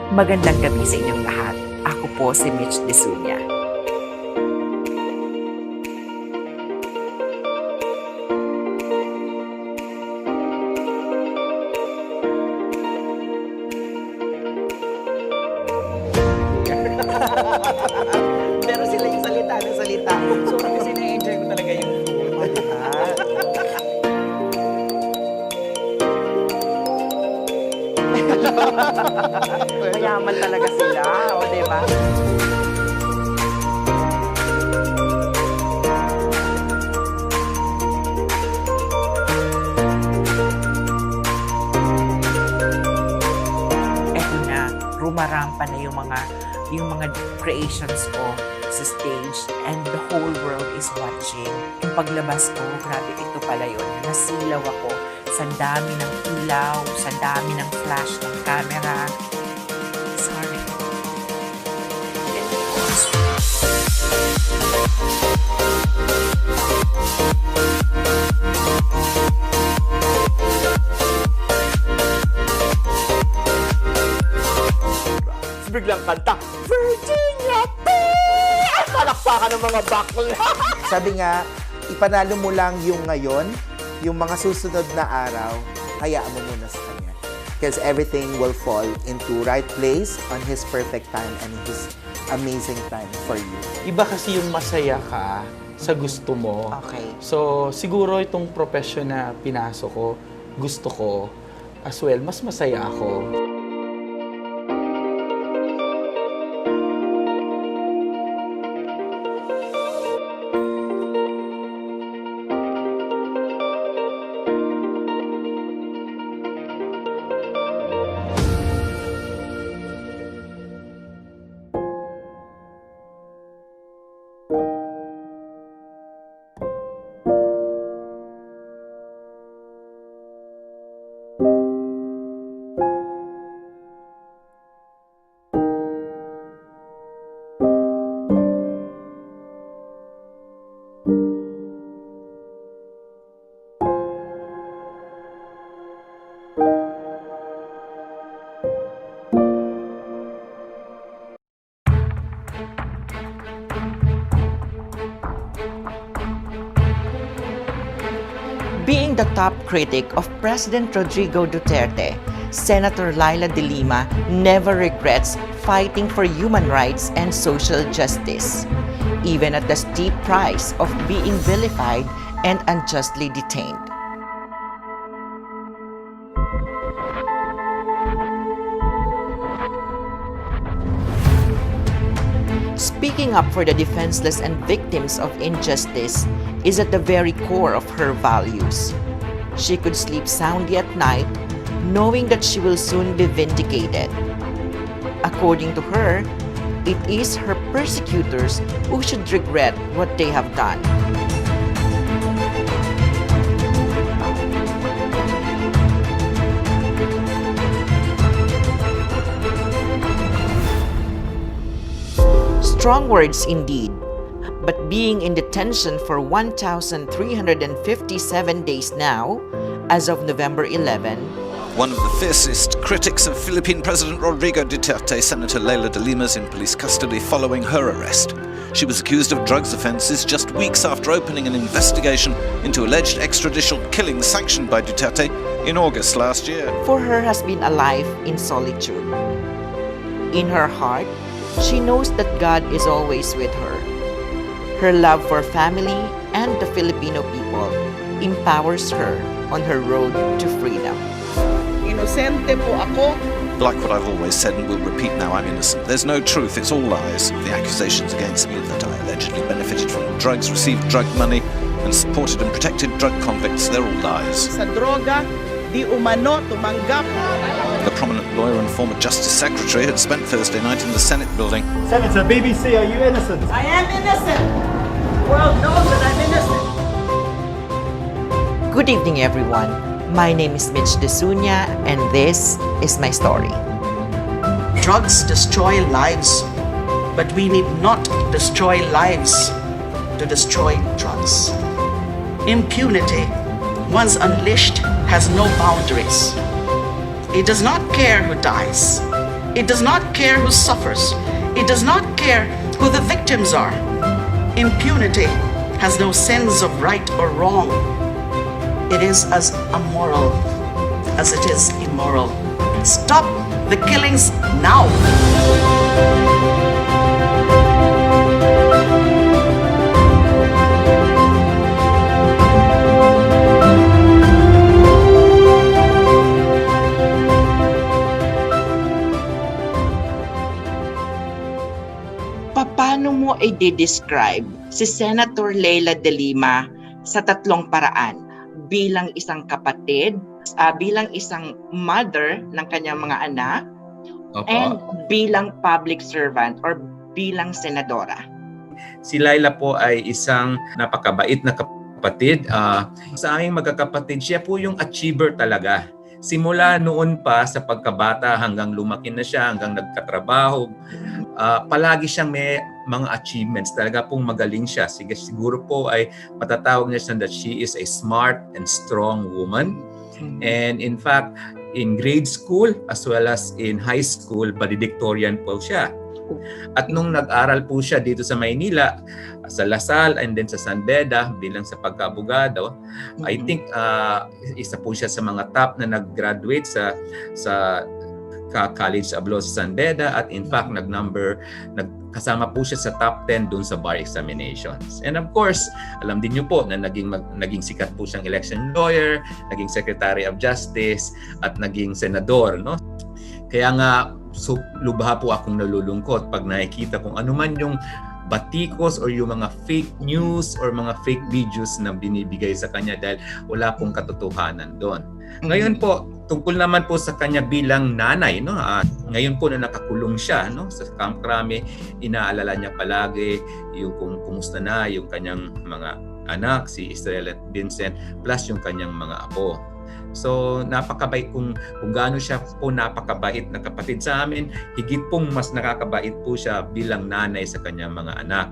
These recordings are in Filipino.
Magandang gabi sa inyong lahat. Ako po si Mitch De Lima. Pero sila yung salita ng salita. So kasi na-enjoy ko talaga yung food. Mayaman talaga sila, o diba? Eto na, rumarampa na yung mga creations ko sa stage and the whole world is watching. Yung paglabas ko, grabe, ito pala yun. Nasilaw ako sa dami ng ilaw, sa dami ng flash ng camera. Sorry. Biglang kanta, Virginia Ay, palakpakan ng mga bakla. Sabi nga, ipanalo mo lang yung ngayon, yung mga susunod na araw, hayaan mo muna sa kanya. Because everything will fall into right place on His perfect time and His amazing time for you. Iba kasi yung masaya ka sa gusto mo. Okay. So, siguro itong profession na pinasok ko, gusto ko as well, mas masaya ako. Being the top critic of President Rodrigo Duterte, Senator Leila De Lima never regrets fighting for human rights and social justice, even at the steep price of being vilified and unjustly detained. Speaking up for the defenseless and victims of injustice is at the very core of her values. She could sleep soundly at night, knowing that she will soon be vindicated. According to her, it is her persecutors who should regret what they have done. Strong words indeed, but being in detention for 1,357 days now, as of November 11, one of the fiercest critics of Philippine President Rodrigo Duterte, Senator Leila De Lima, is in police custody following her arrest. She was accused of drugs offences just weeks after opening an investigation into alleged extrajudicial killings sanctioned by Duterte in August last year. for her has been a life in solitude. In her heart, she knows that God is always with her. Her love for family and the Filipino people empowers her on her road to freedom. Inosente po ako. Like what I've always said and will repeat now, I'm innocent. There's no truth, it's all lies. The accusations against me that I allegedly benefited from drugs, received drug money, and supported and protected drug convicts, they're all lies. Sa droga, di umano tumanggap. The prominent lawyer and former Justice Secretary had spent Thursday night in the Senate building. Senator, BBC, are you innocent? I am innocent. The world knows that I'm innocent. Good evening, everyone. My name is Mitch De Lima, and this is my story. Drugs destroy lives, but we need not destroy lives to destroy drugs. Impunity, once unleashed, has no boundaries. It does not care who dies. It does not care who suffers. It does not care who the victims are. Impunity has no sense of right or wrong. It is as amoral as it is immoral. Stop the killings now. Paano mo i-describe si Senator Leila De Lima sa tatlong paraan? Bilang isang kapatid, bilang isang mother ng kanyang mga anak, and bilang public servant or bilang senadora. Si Leila po ay isang napakabait na kapatid. Sa aming magkakapatid, siya po yung achiever talaga. Simula noon pa sa pagkabata hanggang lumaki na siya, hanggang nagkatrabaho, palagi siyang may mga achievements. Talaga pong magaling siya. Siguro po ay matatawag niya siya that she is a smart and strong woman. And in fact, in grade school as well as in high school, valedictorian po siya. At nung nag-aral po siya dito sa Maynila, sa Lasal and then sa San Beda bilang sa pagka-abogado, I think isa po siya sa mga top na nag-graduate sa College of Law sa San Beda at in fact kasama po siya sa top 10 dun sa bar examinations. And of course, alam din niyo po na naging sikat po siyang election lawyer, naging Secretary of Justice at naging senador, no? Kaya nga lubha po akong nalulungkot pag nakikita kung ano man yung batikos or yung mga fake news or mga fake videos na binibigay sa kanya dahil wala pong katotohanan doon. Ngayon po, tungkol naman po sa kanya bilang nanay, no? Ngayon po na nakakulong siya, no? Sa Camp Crame, inaalala niya palagi yung kung kumusta na yung kanyang mga anak, si Israel at Vincent, plus yung kanyang mga apo. So napakabait kung gaano siya po napakabait na kapatid sa amin, higit pong mas nakakabait po siya bilang nanay sa kanyang mga anak.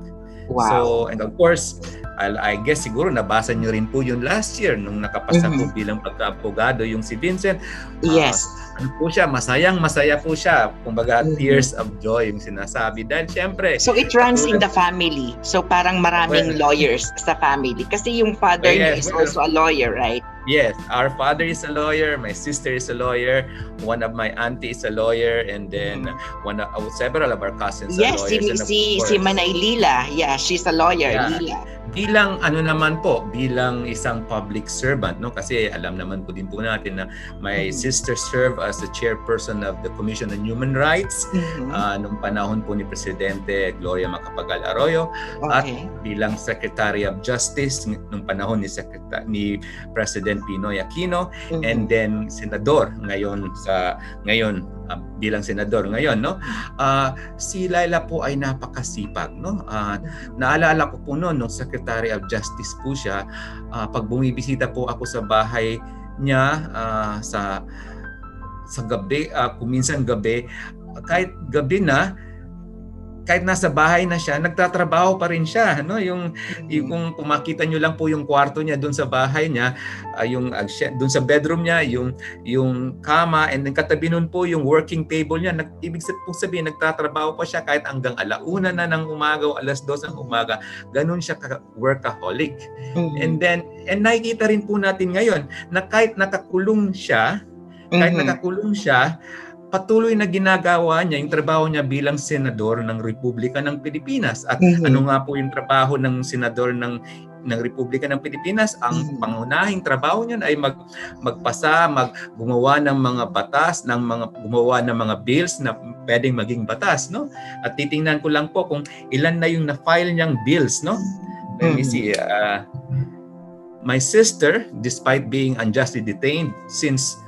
Wow. So, and of course, I guess siguro nabasa niyo rin po yun last year nung nakapasa po bilang pagka-abogado yung si Vincent. Yes. Ano po siya, masaya po siya. Kumbaga, tears of joy yung sinasabi. Dahil syempre... So it runs in the family. So parang maraming lawyers sa family. Kasi yung father niya is also a lawyer, right? Yes, our father is a lawyer, my sister is a lawyer, one of my auntie is a lawyer, and then several of our cousins are lawyers. Yes, si Manay Lila, yeah, she's a lawyer, Yeah. Lila. Bilang naman po, bilang isang public servant, no? Kasi alam naman po din po natin na my sister served as the chairperson of the Commission on Human Rights nung panahon po ni Presidente Gloria Macapagal Arroyo at bilang Secretary of Justice nung panahon ni President Pinoy Aquino, and then senador ngayon bilang senador ngayon, no? Si Leila po ay napakasipag, no? Naalala ko po noon nung Secretary of Justice po siya, pag bumibisita po ako sa bahay niya sa gabi, kuminsan gabi, kahit gabi na, kahit nasa bahay na siya, nagtatrabaho pa rin siya, no? Yung kung makita niyo lang po yung kwarto niya doon sa bahay niya, doon sa bedroom niya, yung kama, and then katabi nun po yung working table niya. Ibig sabihin nagtatrabaho pa siya kahit hanggang 1:00 na ng umaga o 2:00 ng umaga. Ganun siya workaholic. And nakikita rin po natin ngayon na kahit nakakulong siya, patuloy na ginagawa niya yung trabaho niya bilang senador ng Republika ng Pilipinas. At ano nga po yung trabaho ng senador ng Republika ng Pilipinas? Ang pangunahing trabaho niya ay gumawa ng mga batas, gumawa ng mga bills na pwedeng maging batas, no? At titingnan ko lang po kung ilan na yung na-file niyang bills, no? Let me see. My sister, despite being unjustly detained since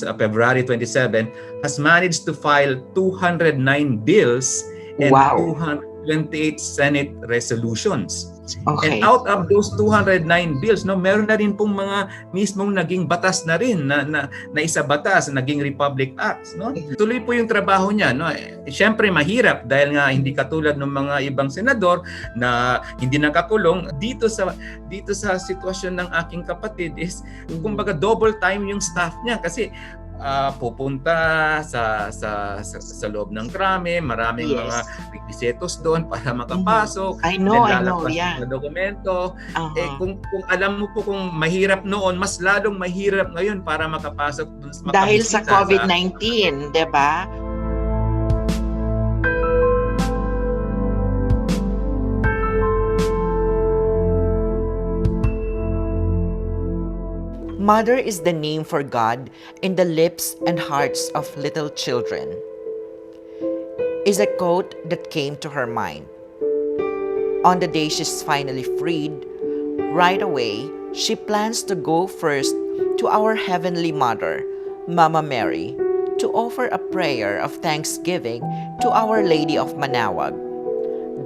February 27, has managed to file 209 bills and 228 Senate resolutions. Okay. And out of those 209 bills, no, meron na rin pong mga mismong naging batas na rin na isa batas, naging Republic Acts, no? Tuloy po yung trabaho niya, no? Siyempre mahirap dahil nga hindi katulad ng mga ibang senador na hindi nakakulong. Dito sa sitwasyon ng aking kapatid is kumbaga double time yung staff niya kasi pupunta sa loob ng krame, maraming Yes. mga rekisitos doon para makapasok. I know, Then lalabas yeah. yung mga dokumento. Uh-huh. Kung alam mo po kung mahirap noon, mas lalong mahirap ngayon para makapasok doon, Dahil sa makabisita COVID-19, 'di ba? Mother is the name for God in the lips and hearts of little children, is a quote that came to her mind. On the day she's finally freed, right away, she plans to go first to our Heavenly Mother, Mama Mary, to offer a prayer of thanksgiving to Our Lady of Manawag.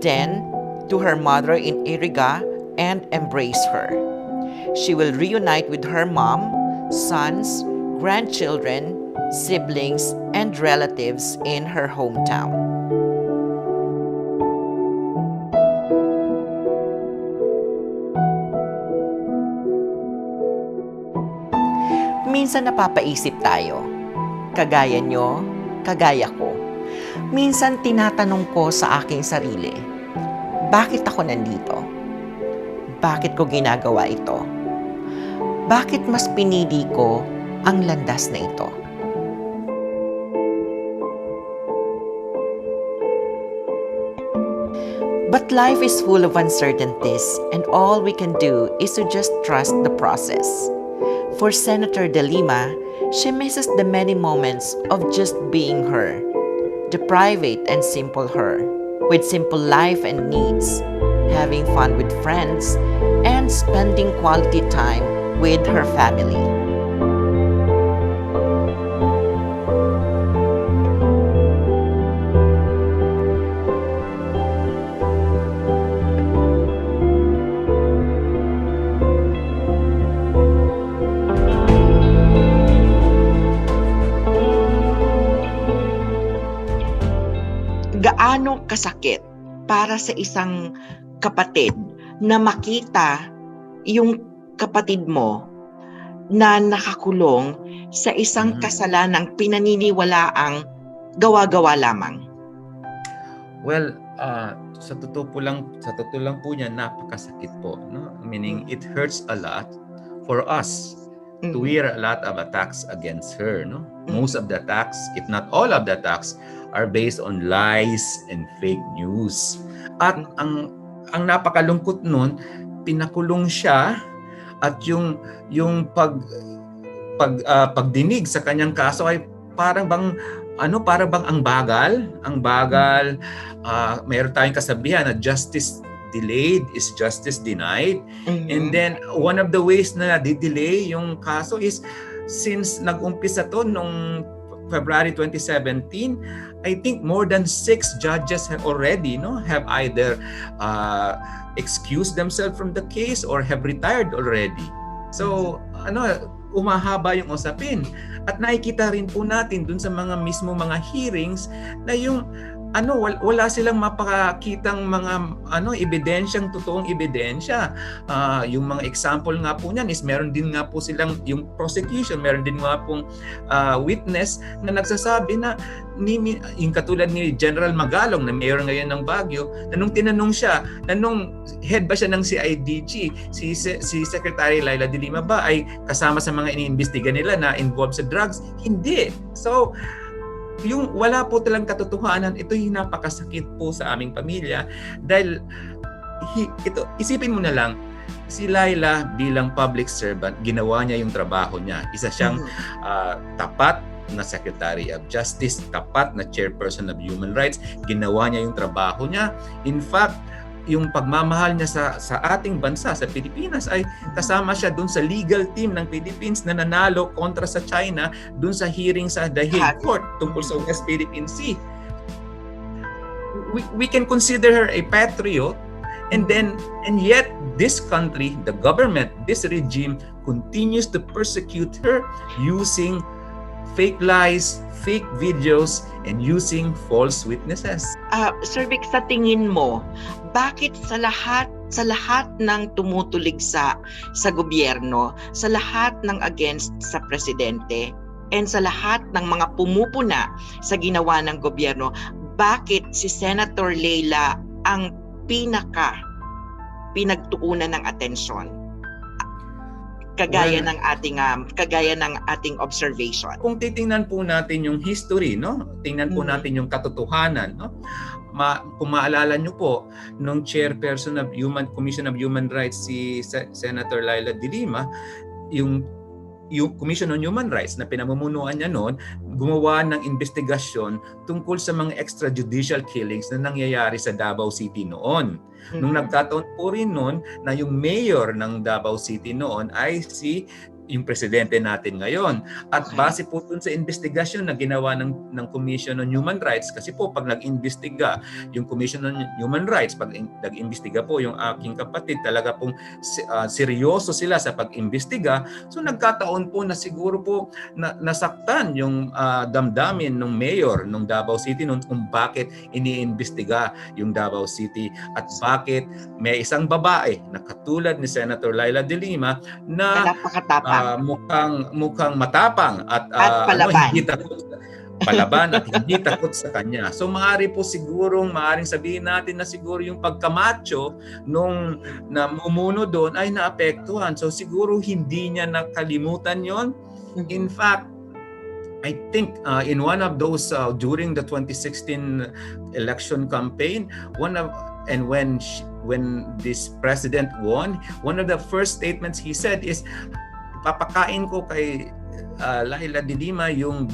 Then, to her mother in Iriga and embrace her. She will reunite with her mom, sons, grandchildren, siblings, and relatives in her hometown. Minsan napapaisip tayo. Kagaya nyo, kagaya ko. Minsan tinatanong ko sa aking sarili, bakit ako nandito? Bakit ko ginagawa ito? Bakit mas pinili ko ang landas na ito? But life is full of uncertainties, and all we can do is to just trust the process. For Senator De Lima, she misses the many moments of just being her, the private and simple her, with simple life and needs, having fun with friends, and spending quality time with her family. Gaano kasakit para sa isang kapatid na makita yung kapatid mo na nakakulong sa isang kasalanang pinaniniwalaang gawa-gawa lamang? Well, sa totoo lang po niya, napakasakit po, no? Meaning it hurts a lot for us to hear a lot of attacks against her, no? Most of the attacks, if not all of the attacks, are based on lies and fake news. At ang napakalungkot nun, pinakulong siya, at yung pagdinig sa kanyang kaso ay parang bang ang bagal. Mayroon tayong kasabihan na justice delayed is justice denied. And then one of the ways na di-delay yung kaso is since nag-umpisa to nung February 2017, I think more than 6 judges have already have either excused themselves from the case or have retired already. So, umahaba yung usapin. At nakikita rin po natin dun sa mga hearings na yung wala silang mapakakitang mga ebidensyang totoong ebidensya. Yung mga example nga po niyan is meron din nga po silang yung prosecution, meron din nga pong witness na nagsasabi na yung katulad ni General Magalong na mayor ngayon ng Baguio, na nung tinanong siya, na nung head ba siya ng CIDG, si Secretary Leila De Lima ba ay kasama sa mga iniimbestiga nila na involved sa drugs? Hindi. So, yung wala po talang katotohanan, ito yung napakasakit po sa aming pamilya dahil isipin mo na lang, si Leila bilang public servant, ginawa niya yung trabaho niya. Isa siyang tapat na Secretary of Justice, tapat na Chairperson of Human Rights, ginawa niya yung trabaho niya. In fact, yung pagmamahal niya sa ating bansa, sa Pilipinas, ay kasama siya dun sa legal team ng Philippines na nanalo kontra sa China dun sa hearing sa The Hague Court tungkol sa West Philippine Sea. We can consider her a patriot, and yet this country, the government, this regime continues to persecute her using fake lies, fake videos, and using false witnesses. Sir Vic, sa tingin mo, bakit sa lahat ng tumutulig sa gobyerno, sa lahat ng against sa presidente, and sa lahat ng mga pumupuna sa ginawa ng gobyerno, bakit si Senator Leila ang pinagtuunan ng atensyon? Kagaya ng ating observation. Kung titingnan po natin yung history, no? Tingnan po natin yung katotohanan, no? Kung maalala nyo po, nung chairperson of Commission of Human Rights si Senator Leila De Lima, yung Commission on Human Rights na pinamumunuan niya noon, gumawa ng investigasyon tungkol sa mga extrajudicial killings na nangyayari sa Davao City noon. Nung nagkataon po rin noon na yung mayor ng Davao City noon ay yung presidente natin ngayon. At base po dun sa investigasyon na ginawa ng Commission on Human Rights, kasi po pag nag-imbestiga yung Commission on Human Rights, pag nag-imbestiga po yung aking kapatid, talaga pong seryoso sila sa pag-imbestiga. So nagkataon po na siguro po nasaktan yung damdamin ng mayor ng Davao City noon kung bakit iniimbestiga yung Davao City at bakit may isang babae na katulad ni Senator Leila De Lima na mukhang matapang at palaban. Hindi takot palaban at hindi takot sa kanya. So maaring sabihin natin na siguro yung pagkamacho nung namumuno doon ay naapektuhan. So siguro hindi niya nakalimutan yon. In fact, I think in one of those during the 2016 election campaign, when this president won, one of the first statements he said is, papakain ko kay Leila De Lima yung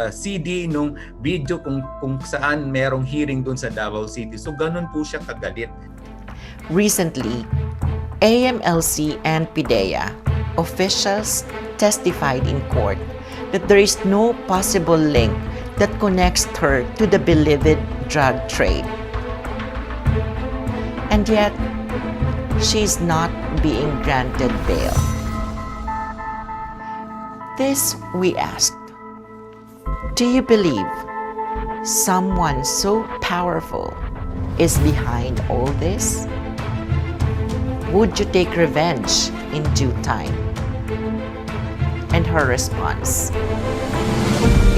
CD nung video kung saan merong hearing doon sa Davao City. So ganun po siya kagalit. Recently, AMLC and PIDEA officials testified in court that there is no possible link that connects her to the beloved drug trade. And yet, she is not being granted bail. This we asked. Do you believe someone so powerful is behind all this? Would you take revenge in due time? And her response: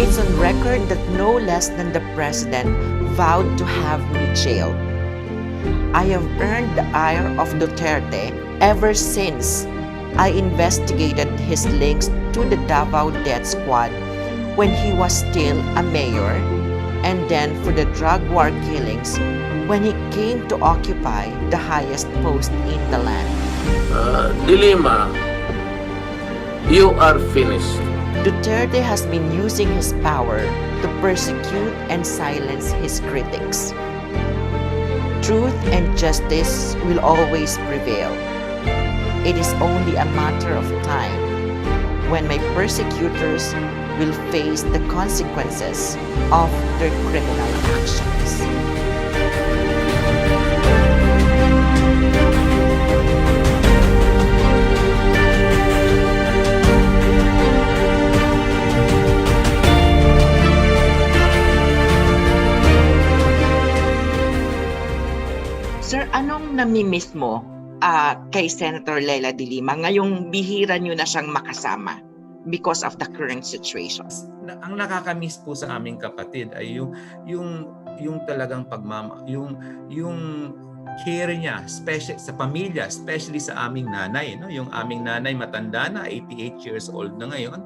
it's on record that no less than the president vowed to have me jailed. I have earned the ire of Duterte ever since I investigated his links to the Davao Death Squad when he was still a mayor, and then for the drug war killings when he came to occupy the highest post in the land. De Lima, you are finished. Duterte has been using his power to persecute and silence his critics. Truth and justice will always prevail. It is only a matter of time when my persecutors will face the consequences of their criminal actions. Sir, anong namimiss mo kay Senator Leila De Lima ngayong bihira niyo na siyang makasama because of the current situation? Ang nakakamiss po sa aming kapatid ay yung talagang yung care niya, especially sa pamilya, especially sa aming nanay, no? Yung aming nanay matanda na, 88 years old na ngayon,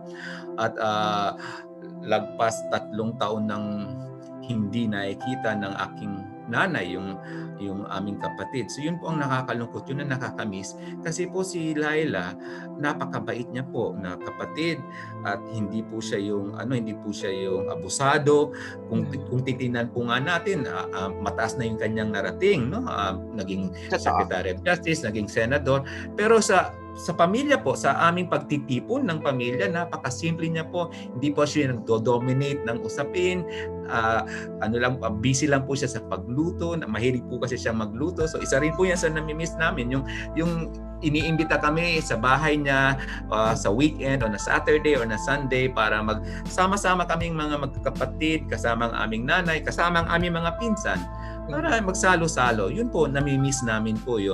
at lagpas 3 taon nang hindi nakikita ng aking nanay yung aming kapatid. So yun po ang nakakalungkot, yun ang nakakamiss. Kasi po si Leila, napakabait niya po na kapatid at hindi po siya yung abusado. Kung titingnan po nga natin, mataas na yung kanyang narating, no? Naging Secretary of Justice, naging senador. Pero sa pamilya po, sa aming pagtitipon ng pamilya, napakasimple niya po. Hindi po siya nagdo-dominate ng usapin. Busy lang po siya sa pagluto. Mahilig po kasi siya magluto. So isa rin po yan sa namimiss namin. Yung iniimbita kami sa bahay niya sa weekend o na Saturday or na Sunday para magsama-sama kaming mga magkakapatid, kasama ang aming nanay, kasama ang aming mga pinsan, para magsalo-salo. Yun po, namimiss namin po yun.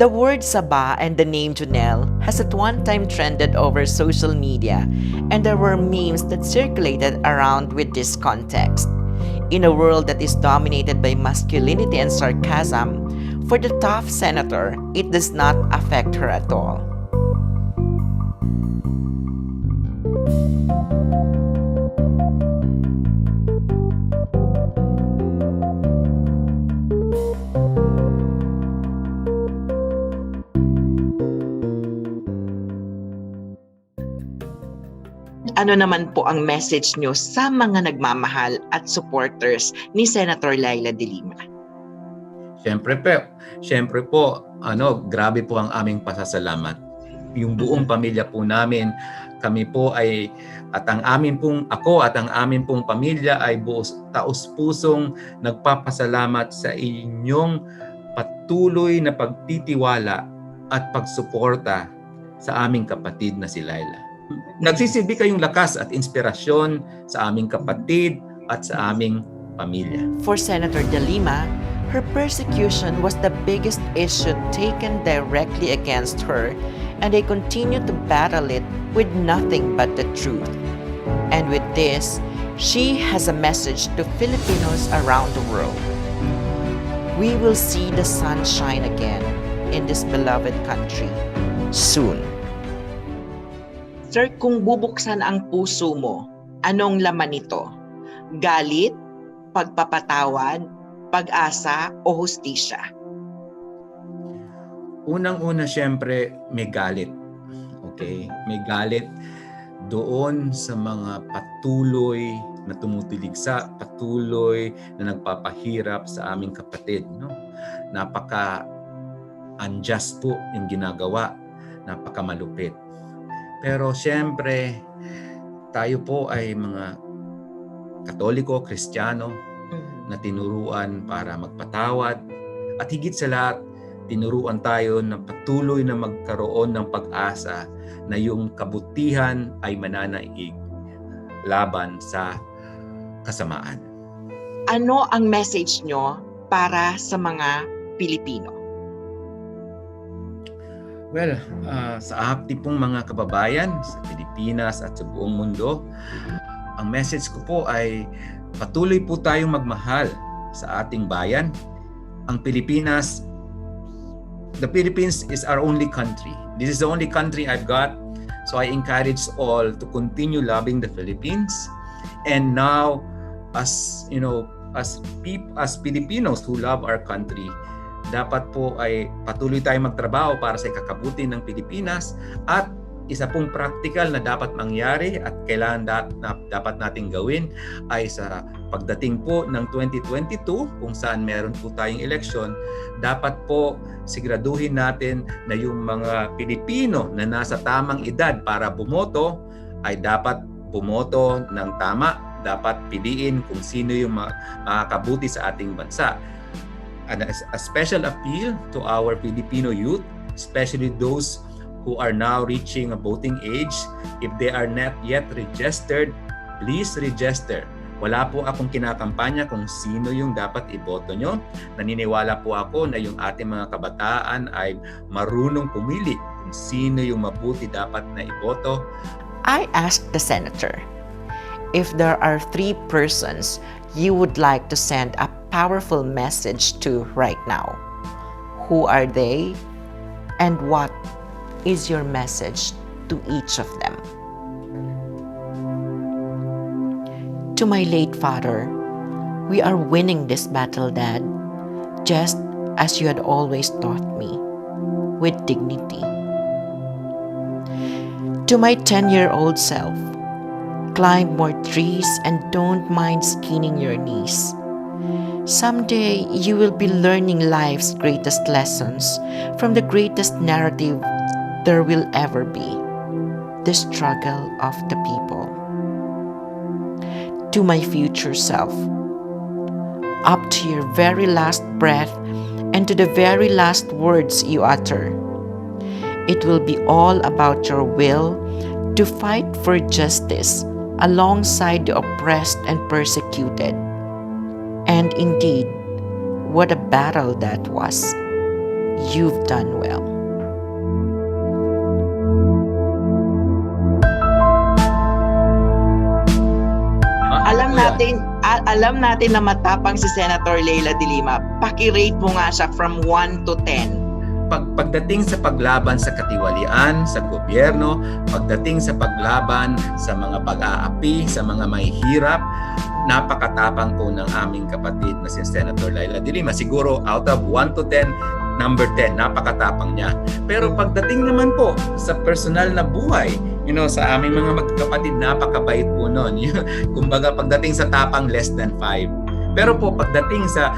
The word Saba and the name Junel has at one time trended over social media, and there were memes that circulated around with this context. In a world that is dominated by masculinity and sarcasm, for the tough senator, it does not affect her at all. Ano naman po ang message nyo sa mga nagmamahal at supporters ni Senator Leila De Lima? Siyempre po, grabe po ang aming pasasalamat. Yung buong pamilya po namin, kami po ay, at ang amin pong, ako at ang amin pong pamilya ay taos-pusong nagpapasalamat sa inyong patuloy na pagtitiwala at pagsuporta sa aming kapatid na si Leila. Nagsisilbi kayong lakas at inspirasyon sa aming kapatid at sa aming pamilya. For Senator De Lima, her persecution was the biggest issue taken directly against her, and they continue to battle it with nothing but the truth. And with this, she has a message to Filipinos around the world. We will see the sun shine again in this beloved country soon. Sir, kung bubuksan ang puso mo, anong laman nito? Galit, pagpapatawad, pag-asa, o hustisya? Unang-una, syempre, may galit. Okay? May galit doon sa mga patuloy na tumutiligsa, patuloy na nagpapahirap sa aming kapatid. No? Napaka-unjust po yung ginagawa. Napaka-malupit. Pero siyempre, tayo po ay mga Katoliko, Kristiyano na tinuruan para magpatawad. At higit sa lahat, tinuruan tayo na patuloy na magkaroon ng pag-asa na yung kabutihan ay mananaig laban sa kasamaan. Ano ang message nyo para sa mga Pilipino? Well, sa hapti pong mga kababayan sa Pilipinas at sa buong mundo, ang message ko po ay patuloy po tayong magmahal sa ating bayan. Ang Pilipinas, the Philippines is our only country. This is the only country I've got. So I encourage all to continue loving the Philippines. And now, as Filipinos who love our country, dapat po ay patuloy tayong magtrabaho para sa ikakabuti ng Pilipinas, at isa pong practical na dapat mangyari at kailangan dapat nating gawin ay sa pagdating po ng 2022 kung saan meron po tayong eleksyon, dapat po siguraduhin natin na yung mga Pilipino na nasa tamang edad para bumoto ay dapat bumoto ng tama, dapat piliin kung sino yung makakabuti sa ating bansa. And a special appeal to our Filipino youth, especially those who are now reaching a voting age. If they are not yet registered, please register. Wala po akong kinakampanya kung sino yung dapat iboto nyo. Naniniwala po ako na yung ating mga kabataan ay marunong pumili kung sino yung mabuti dapat na iboto. I asked the senator, if there are 3 persons you would like to send a powerful message to right now, who are they, and what is your message to each of them? To my late father, we are winning this battle, Dad, just as you had always taught me, with dignity. To my 10-year-old self, climb more trees and don't mind skinning your knees. Someday, you will be learning life's greatest lessons from the greatest narrative there will ever be, the struggle of the people. To my future self, up to your very last breath and to the very last words you utter, it will be all about your will to fight for justice alongside the oppressed and persecuted. And indeed, what a battle that was. you've done well. Alam natin na matapang si Senator Leila De Lima. Paki-rate mo nga siya from 1 to 10. Pagdating sa paglaban sa katiwalian sa gobyerno, pagdating sa paglaban sa mga pag-aapi, sa mga mahihirap, napakatapang po ng aming kapatid na si Senator Leila De Lima. Siguro out of 1 to 10, number 10, napakatapang niya. Pero pagdating naman po sa personal na buhay, sa aming mga magkakapatid, napakabait po nun. Kumbaga, pagdating sa tapang, less than 5. Pero po, pagdating sa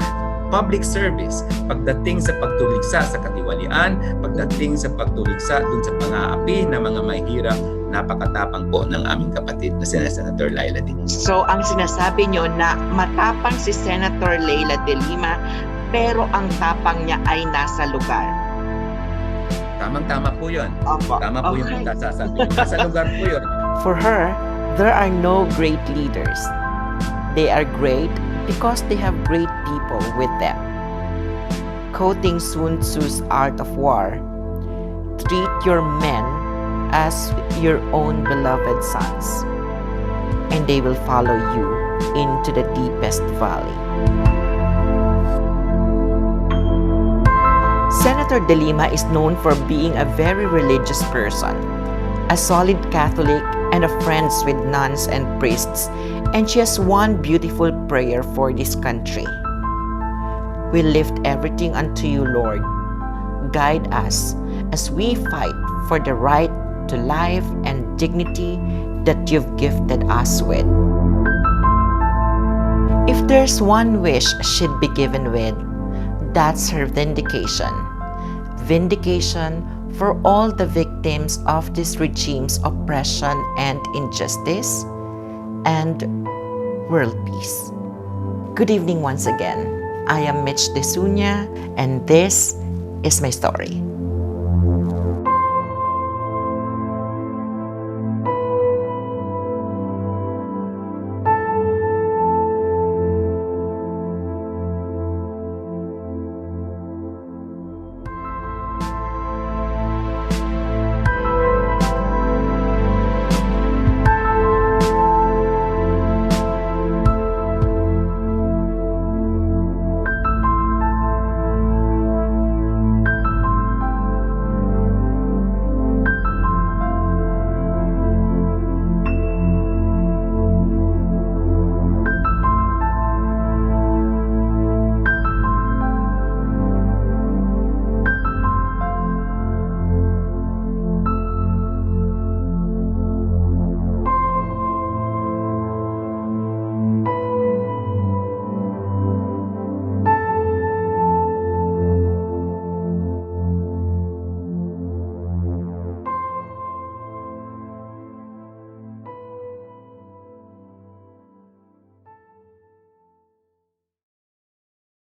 public service, pagdating sa pagtuligsa sa katiwalian, pagdating sa pagtuligsa dun sa pang-aapi ng mga mahihirap, napakatapang po ng aming kapatid na si Senator Leila De Lima. So, ang sinasabi nyo na matapang si Senator Leila De Lima, pero ang tapang niya ay nasa lugar. Tamang-tama po yun. Opo. Tama po yung sasabihin. Nasa lugar po yun. For her, there are no great leaders. They are great because they have great people with them. Quoting Sun Tzu's Art of War, treat your men as your own beloved sons, and they will follow you into the deepest valley. Senator De Lima is known for being a very religious person, a solid Catholic and a friends with nuns and priests, and she has one beautiful prayer for this country. We lift everything unto you, Lord. Guide us as we fight for the right to life and dignity that you've gifted us with. If there's one wish she'd be given with, that's her vindication. Vindication for all the victims of this regime's oppression and injustice, and world peace. Good evening once again. I am Mitch De Sunya, and this is my story.